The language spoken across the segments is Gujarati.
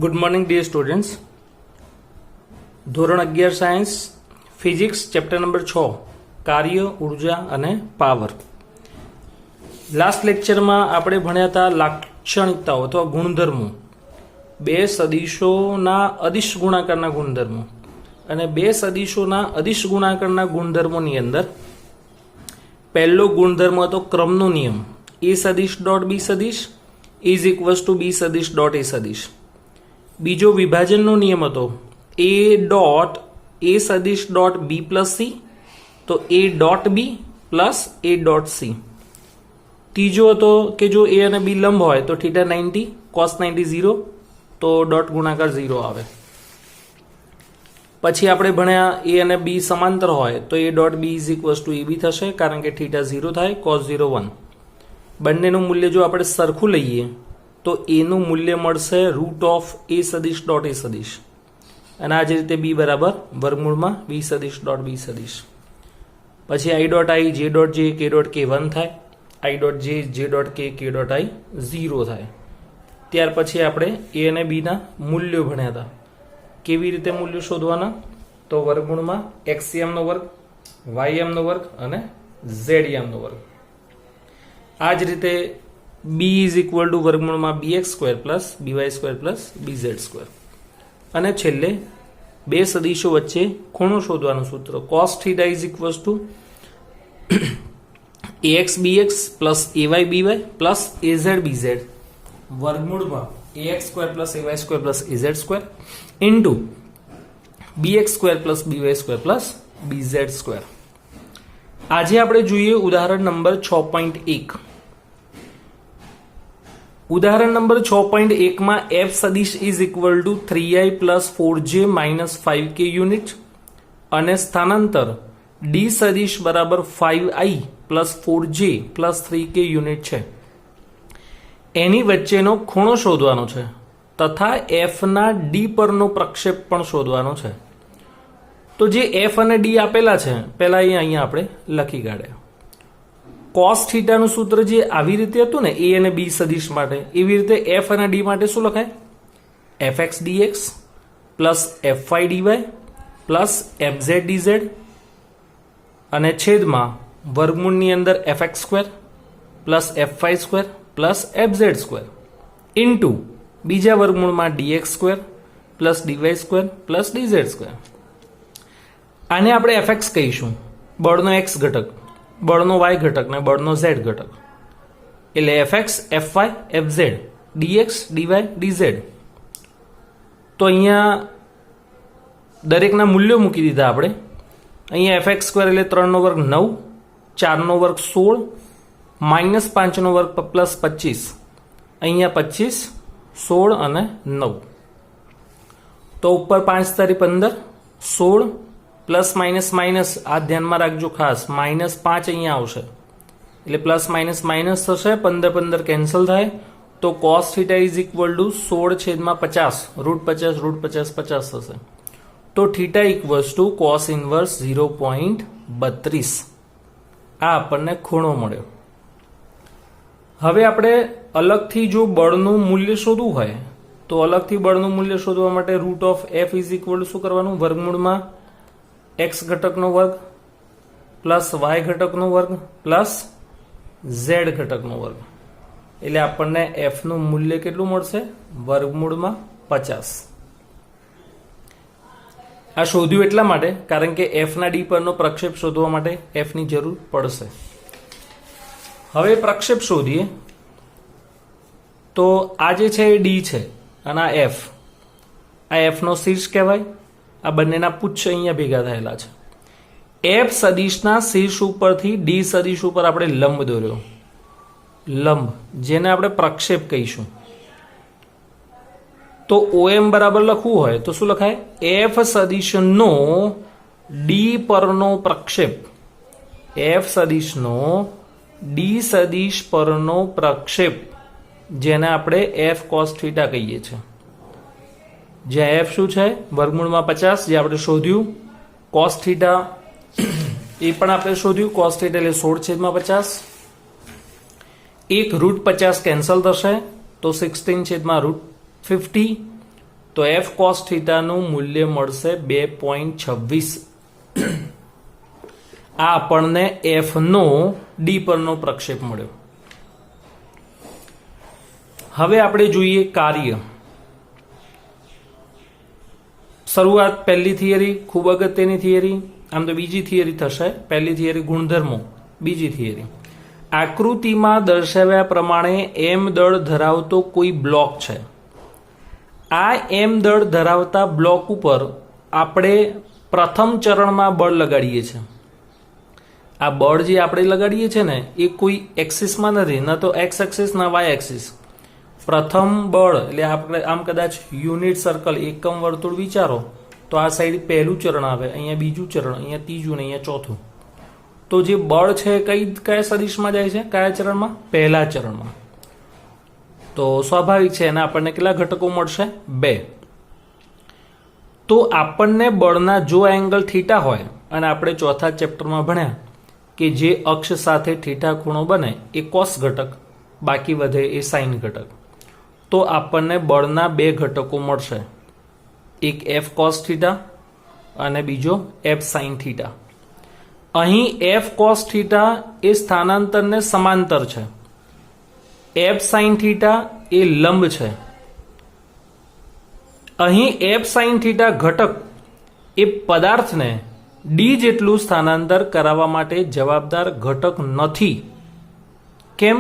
Good morning dear students. ધોરણ 11 સાયન્સ ફિઝિક્સ ચેપ્ટર નંબર 6 કાર્ય ઉર્જા અને પાવર. લાસ્ટ લેક્ચરમાં આપણે ભણ્યા હતા લાક્ષણિકતાઓ અથવા ગુણધર્મો, બે સદિશોના અદિશ ગુણાકારના ગુણધર્મો. અને બે સદિશોના અદિશ ગુણાકારના ગુણધર્મોની અંદર પહેલો ગુણધર્મ હતો ક્રમનો નિયમ, એ સદિશ ડોટ બી સદિશ ઇઝ ઇક્વલ્સ ટુ બી સદિશ ડોટ એ સદિશ. બીજો વિભાજનનો નિયમ હતો એ ડોટ એ સદિશ ડોટ બી પ્લસ સી, તો A dot B plus A dot C. ત્રીજો હતો કે જો એ અને બી લંબ હોય તો થીટા 90 કોસ 90 0, તો ડોટ ગુણાકાર 0 આવે. પછી આપણે ભણ્યા એ અને બી સમાંતર હોય તો A dot B is equals to A B થશે, કારણ કે થીટા 0 થાય, કોસ 0 1. બંનેનું મૂલ્ય જો આપણે સરખું લઈએ તો એનું મૂલ્ય મળશે રૂટ ઓફ એ સદિશ ડોટ એ સદિશ, અને આ જ રીતે બી બરાબર વર્ગમૂળમાં બી સદિશ ડોટ બી સદિશ. પછી આઈ ડોટ આઈ જે ડોટ જે કે ડોટ કે 1 થાય, આઈ ડોટ જે ડોટ કે ડોટ આઈ 0 થાય. ત્યાર પછી આપણે એ અને બીના મૂલ્યો ભણ્યા હતા. કેવી રીતે મૂલ્યો શોધવાના? તો વર્ગમૂળમાં એક્સએમનો વર્ગ, વાયએમનો વર્ગ અને ઝેડએમનો વર્ગ. આ જ રીતે બી ઇઝ ઇક્વલ ટુ વર્ગમૂળમાં B X square plus B Y square plus B Z square. અને છેલ્લે બે સદિશો વચ્ચે ખૂણો શોધવાનું સૂત્ર cos theta is equals to A X B X plus A Y B Y plus A Z B Z વર્ગમૂળમાં A X square plus A Y square plus A Z square into B X square plus B Y square plus B Z square. આજે આપણે જોઈએ ઉદાહરણ નંબર 6.1. ઉદાહરણ નંબર 6.1 માં f સદિશ is equal two 3i plus 4j minus 5k unit અને સ્થાનાંતર d સદિશ બરાબર 5i plus 4j plus 3k unit છે. એની વચ્ચેનો ખૂણો શોધવાનો છે તથા f ના d પરનો પ્રક્ષેપ પણ શોધવાનો છે. તો જે f અને d આપેલા છે પહેલા અહીંયા આપણે લખી કાઢ્યા. કોસ થીટાનું સૂત્ર જે આવી રીતે હતું ને એ અને બી સદિશ માટે, એવી રીતે એફ અને ડી માટે શું લખાય? F X DX plus F Y DY plus F Z DZ અને છેદમાં વર્ગમૂળની અંદર F X square plus F Y square plus F Z square into બીજા વર્ગમૂળમાં DX square plus DY square plus DZ square. આને આપણે એફ એક્સ કહીશું, બળનો એક્સ ઘટક, બળનો વાય ઘટક ને બળનો ઝેડ ઘટક. એટલે F X F Y F Z DX DY DZ. તો અહીંયા દરેકના મૂલ્યો મૂકી દીધા આપણે. અહીંયા એફ એક્સ સ્ક્વેર એટલે 3 નો વર્ગ 9, 4 નો વર્ગ 16, માઇનસ 5 નો વર્ગ પ્લસ 25. અહીંયા 25, 16 અને 9. તો ઉપર 5 તારી 15, 16 પ્લસ માઇનસ માઇનસ, આ ધ્યાનમાં રાખજો ખાસ, માઇનસ 5 અહીંયા આવશે એટલે પ્લસ માઇનસ માઇનસ થશે, 15 15 કેન્સલ થાય. તો cos theta is equal to 16/50 root 50 root 50 50 થશે. તો theta equals to cos inverse 0.32. આ આપણને ખૂણો મળ્યો. હવે આપણે અલગથી જો બળનું મૂલ્ય શોધવું હોય તો અલગથી બળનું મૂલ્ય શોધવા માટે root of F is equal two શું કરવાનું? વર્ગમૂળમાં એક્સ ઘટકનો વર્ગ પ્લસ વાય ઘટકનો વર્ગ પ્લસ ઝેડ ઘટકનો વર્ગ. એટલે આપણને એફ નું મૂલ્ય કેટલું મળશે? વર્ગમૂળમાં 50. આ શોધ્યું એટલા માટે કારણ કે એફ ના ડી પરનો પ્રક્ષેપ શોધવા માટે એફ ની જરૂર પડશે. હવે પ્રક્ષેપ શોધીએ. તો આ જે છે એ ડી છે અને આ એફ, આ એફ નો શીર્ષ કહેવાય. આ બંનેના પુચ્છ અહીંયા ભેગા થયેલા છે. એફ સદિશના શીર્ષ ઉપરથી ડી સદિશ ઉપર આપણે લંબ દોર્યો, લંબ, જેને આપણે પ્રક્ષેપ કહીશું. તો ઓએમ બરાબર લખવું હોય તો શું લખાય? એફ સદિશનો ડી પરનો પ્રક્ષેપ, એફ સદિશનો ડી સદિશ પરનો પ્રક્ષેપ, જેને આપણે એફ કોસ થીટા કહીએ છીએ. જ્યાં એફ શું છે? વર્ગમૂળમાં 50, જે આપણે શોધ્યું. કોસ થીટા એ પણ આપણે શોધ્યું, કોસ થીટા એટલે 16/50. એક રૂટ 50 કેન્સલ થશે તો 16/√50 તો એફ કોસ થીટાનું મૂલ્ય મળશે 2.26. આ આપણને એફ નો ડી પરનો પ્રક્ષેપ મળ્યો. હવે આપણે જોઈએ કાર્ય. શરૂઆત પહેલી થિયરી, ખૂબ અગત્યની થિયરી. આમ તો બીજી થિયરી થશે. પહેલી થિયરી ગુણધર્મો, બીજી થિયરી આકૃતિમાં દર્શાવ્યા પ્રમાણે એમ દળ ધરાવતો કોઈ બ્લોક છે. આ એમ દળ ધરાવતા બ્લોક ઉપર આપણે પ્રથમ ચરણમાં બળ લગાડીએ છીએ. આ બળ જે આપણે લગાડીએ છીએ ને એ કોઈ એક્સિસમાં નથી, ન તો એક્સ એક્સિસ ના વાય એક્સિસ. પ્રથમ બળ એટલે આપણે આમ કદાચ યુનિટ સર્કલ એકમ વર્તુળ વિચારો તો આ સાઈડ પહેલું ચરણ આવે, અહીંયા બીજું ચરણ, અહીંયા ત્રીજું ને અહીંયા ચોથું. તો જે બળ છે કયા સદિશમાં જાય છે? કયા ચરણમાં? પહેલા ચરણમાં. તો સ્વાભાવિક છે એના આપણને કેટલા ઘટકો મળશે? 2. તો આપણને બળના જો એંગલ થીટા હોય, અને આપણે ચોથા ચેપ્ટરમાં ભણ્યા કે જે અક્ષ સાથે થીટા ખૂણો બને એ કોસ ઘટક, બાકી વધે એ સાઇન ઘટક. તો આપણને બળના 2 ઘટકો મળશે, એક એફ કોસ થીટા અને બીજો એફ સાઇન થીટા. અહીં એફ કોસ થીટા એ સ્થાનાંતરને સમાંતર છે, એફ સાઇન થીટા એ લંબ છે. અહીં એફ સાઇન થીટા ઘટક એ પદાર્થને ડી જેટલું સ્થાનાંતર કરાવવા માટે જવાબદાર ઘટક નથી. કેમ?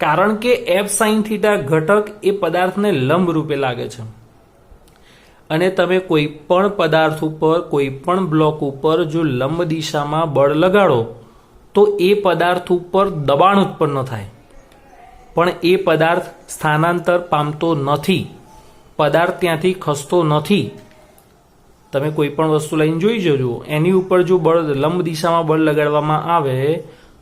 કારણ કે એફ સાઇન થીટા ઘટક એ પદાર્થને લંબ રૂપે લાગે છે, અને તમે કોઈ પણ પદાર્થ ઉપર, કોઈ પણ બ્લોક ઉપર જો લંબ દિશામાં બળ લગાડો તો એ પદાર્થ ઉપર દબાણ ઉત્પન્ન થાય, પણ એ પદાર્થ સ્થાનાંતર પામતો નથી, પદાર્થ ત્યાંથી ખસતો નથી. તમે કોઈ પણ વસ્તુ લઈને જોઈ જજો, એની ઉપર જો બળ લંબ દિશામાં બળ લગાડવામાં આવે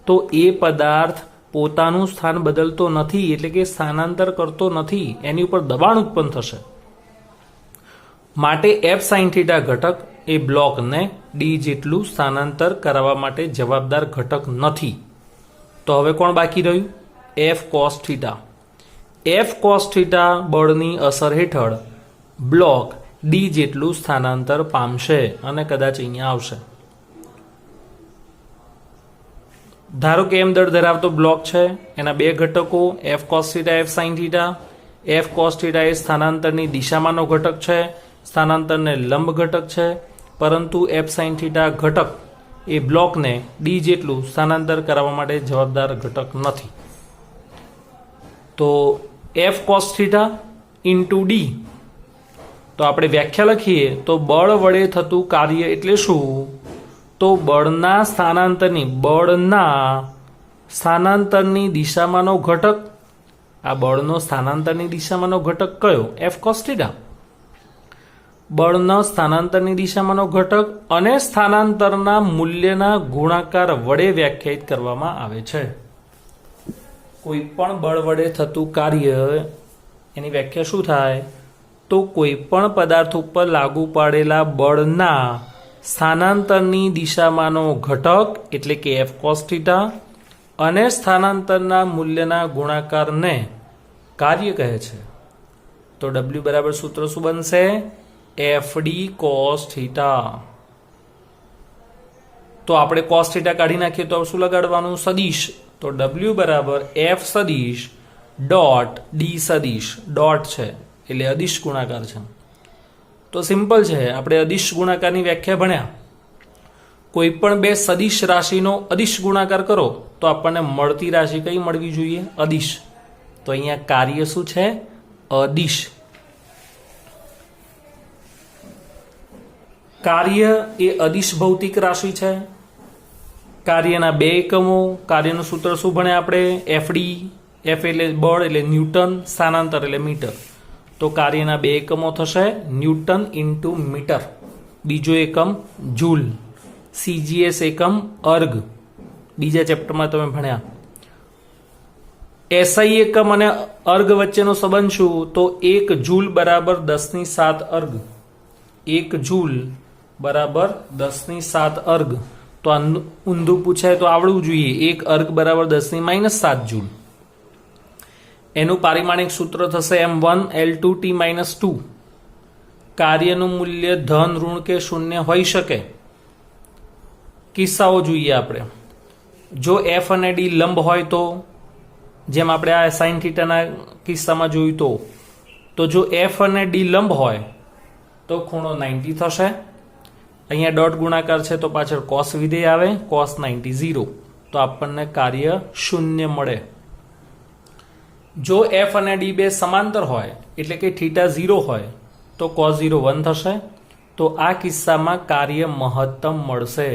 તો એ પદાર્થ પોતાનું સ્થાન બદલતો નથી, એટલે કે સ્થાનાંતર કરતો નથી, એની ઉપર દબાણ ઉત્પન્ન થશે. માટે એફ સાઇન થીટા ઘટક એ બ્લોકને ડી જેટલું સ્થાનાંતર કરાવવા માટે જવાબદાર ઘટક નથી. તો હવે કોણ બાકી રહ્યું? F cos theta. F cos theta બળની અસર હેઠળ બ્લોક ડી જેટલું સ્થાનાંતર પામશે અને કદાચ અહીંયા આવશે. ધારો કે એમ દળ ધરાવતો બ્લોક છે, એના 2 ઘટકો F cos theta, F sine theta. F cos theta એ સ્થાનાંતરની દિશામાંનો ઘટક છે, સ્થાનાંતરને લંબ ઘટક છે, પરંતુ એફ સાઇન થીટા ઘટક એ બ્લોકને ડી જેટલું સ્થાનાંતર કરાવવા માટે જવાબદાર ઘટક નથી. તો F cos theta into D. તો આપણે વ્યાખ્યા લખીએ તો બળ વડે થતું કાર્ય એટલે શું? તો બળના સ્થાનાંતરની દિશામાંનો ઘટક. આ બળનો સ્થાનાંતરની દિશામાંનો ઘટક કયો? F cos theta. બળના સ્થાનાંતરની દિશામાંનો ઘટક અને સ્થાનાંતરના મૂલ્યના ગુણાકાર વડે વ્યાખ્યાયિત કરવામાં આવે છે. કોઈ પણ બળ વડે થતું કાર્ય એની વ્યાખ્યા શું થાય? તો કોઈ પણ પદાર્થ ઉપર લાગુ પાડેલા બળના સ્થાનાંતરની દિશામાંનો ઘટક એટલે કે એફ કોસ થીટા અને સ્થાનાંતરના મૂલ્યના ગુણાકારને કાર્ય કહે છે. તો W બરાબર સૂત્ર શું બનશે? F D cos theta. તો આપણે કોસ થીટા કાઢી નાખીએ તો શું લગાડવાનું? સદિશ. તો W બરાબર એફ સદિશ ડોટ ડી સદિશ. ડોટ છે એટલે અદિશ ગુણાકાર છે. તો સિમ્પલ છે, આપણે અદિશ ગુણાકારની વ્યાખ્યા ભણ્યા. કોઈ પણ 2 સદિશ રાશિનો અદિશ ગુણાકાર કરો તો આપણને મળતી રાશિ કઈ મળવી જોઈએ? અદિશ. તો અહીંયા કાર્ય શું છે? અદિશ. કાર્ય એ અદિશ ભૌતિક રાશિ છે. કાર્યના 2 એકમો. કાર્યનું સૂત્ર શું ભણ્યા આપણે? એફડી. એફ એટલે બળ એટલે ન્યૂટન, સ્થાનાંતર એટલે મીટર. તો કાર્યના 2 એકમો થશે ન્યૂટન ઇન્ટુ મીટર. બીજો એકમ જૂલ. CGS એકમ અર્ગ. બીજા ચેપ્ટરમાં તમે ભણ્યા. SI એકમ અને અર્ગ વચ્ચેનો સંબંધ શું? તો 1 જૂલ બરાબર 10⁷ અર્ગ. 1 જૂલ બરાબર 10⁷ અર્ગ. તો આ ઊંધું પૂછાય તો આવડવું જોઈએ. 1 અર્ગ બરાબર 10⁻⁷ જૂલ. એનું પારિમાણિક સૂત્ર થશે M1 L2 T - 2. કાર્યનું મૂલ્ય ધન, ઋણ કે શૂન્ય હોઈ શકે? કિસ્સાઓ જોઈએ આપણે. જો એફ અને ડી લંબ હોય તો, જેમ આપણે આ સાઇન થીટાના કિસ્સામાં જોયું તો જો એફ અને ડી લંબ હોય તો ખૂણો 90 થશે. અહીંયા ડોટ ગુણાકાર છે તો પાછળ કોસ વિધેય આવે, કોસ 90 0, તો આપણને કાર્ય શૂન્ય મળે. જો એફ અને ડી બે સમાંતર હોય એટલે કે થીટા 0 હોય તો કોસ 0 1 થશે. તો આ કિસ્સામાં કાર્ય મહત્તમ મળશે.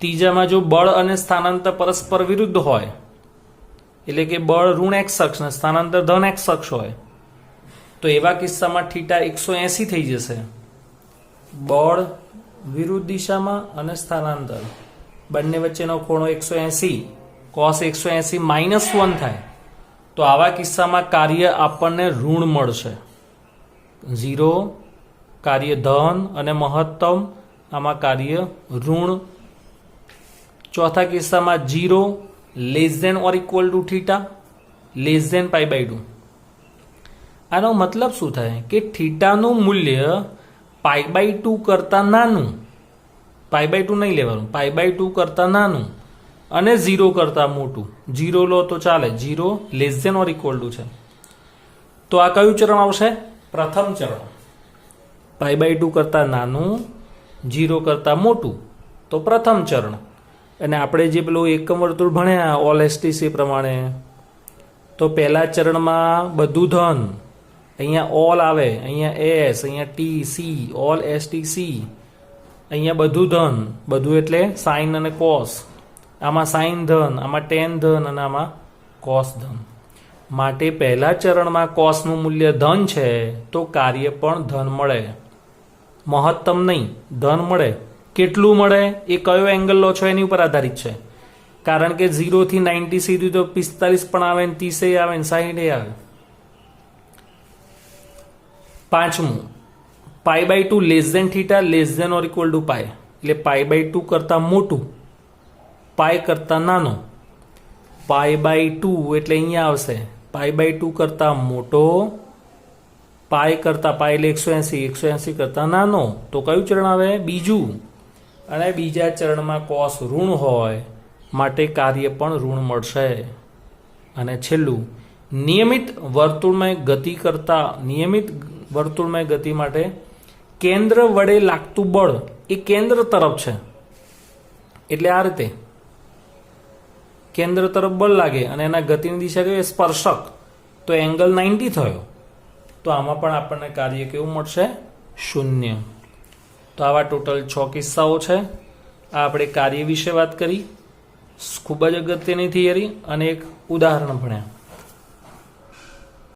ત્રીજામાં જો બળ અને સ્થાનાંતર પરસ્પર વિરુદ્ધ હોય, એટલે કે બળ ઋણ એક્સ અક્ષ ને સ્થાનાંતર ધન એક્સ અક્ષ હોય, તો એવા કિસ્સામાં થીટા 180 થઈ જશે. બળ વિરુદ્ધ દિશામાં અને સ્થાનાંતર બંને વચ્ચેનો ખૂણો 180, કોસ 180 -1 થાય. તો આવા કિસ્સામાં કાર્ય આપણને ઋણ મળશે. 0 કાર્ય ધન અને મહત્તમ, આમાં કાર્ય ઋણ. ચોથા કિસ્સામાં 0 less than or equal to theta less than π/2. આનો મતલબ શું થાય કે થીટાનું મૂલ્ય π/2 કરતા નાનું, π/2 નહીં લેવાનું, π/2 કરતા નાનું અને 0 કરતા મોટું. 0 લો તો ચાલે, 0 less than or equal to છે. તો આ કયું ચરણ આવશે? પ્રથમ ચરણ. π/2 કરતા નાનું, 0 કરતા મોટું, તો પ્રથમ ચરણ. અને આપણે જે પેલું એકમ વર્તુળ ભણ્યા ઓલ એસટીસી પ્રમાણે, તો પહેલા ચરણમાં બધું ધન, અહીંયા ઓલ આવે, અહીંયા એસ, અહીંયા ટી સી, ઓલ એસટીસી, અહીંયા બધું ધન, બધું એટલે સાઇન અને કોસ. આમાં સાઇન ધન, આમાં ટેન ધન અને આમાં કોસ ધન. માટે પહેલા ચરણમાં કોસનું મૂલ્ય ધન છે તો કાર્ય પણ ધન મળે, મહત્તમ નહીં, ધન મળે. કેટલું મળે એ કયો એંગલ લો છો એની ઉપર આધારિત છે. કારણ કે 0 થી 90 સીધું તો 45 પણ આવે ને 30 આવે ને 60 આવે. પાંચમું, π/2 less than theta less than or equal to pi, એટલે π/2 કરતા મોટું, પાય કરતા નાનો. π/2 એટલે અહીંયા આવશે π/2 કરતા મોટો, પાય કરતા, પાય એટલે 180 કરતા નાનો. તો કયું ચરણ આવે? બીજું. અને બીજા ચરણમાં કોસ ઋણ હોય માટે કાર્ય પણ ઋણ મળશે. અને છેલ્લું, નિયમિત વર્તુળમય ગતિ માટે કેન્દ્ર વડે લાગતું બળ એ કેન્દ્ર તરફ છે. એટલે આ રીતે કેન્દ્ર તરફ બળ લાગે અને એના ગતિની દિશા કઈ? સ્પર્શક. તો એંગલ 90 થયો. તો આમાં પણ આપણને કાર્ય કેવું મળશે? શૂન્ય. તો આવા ટોટલ 6 કિસ્સાઓ છે. આ આપણે કાર્ય વિશે વાત કરી, ખૂબ જ અગત્યની થિયરી અને એક ઉદાહરણ ભણ્યા.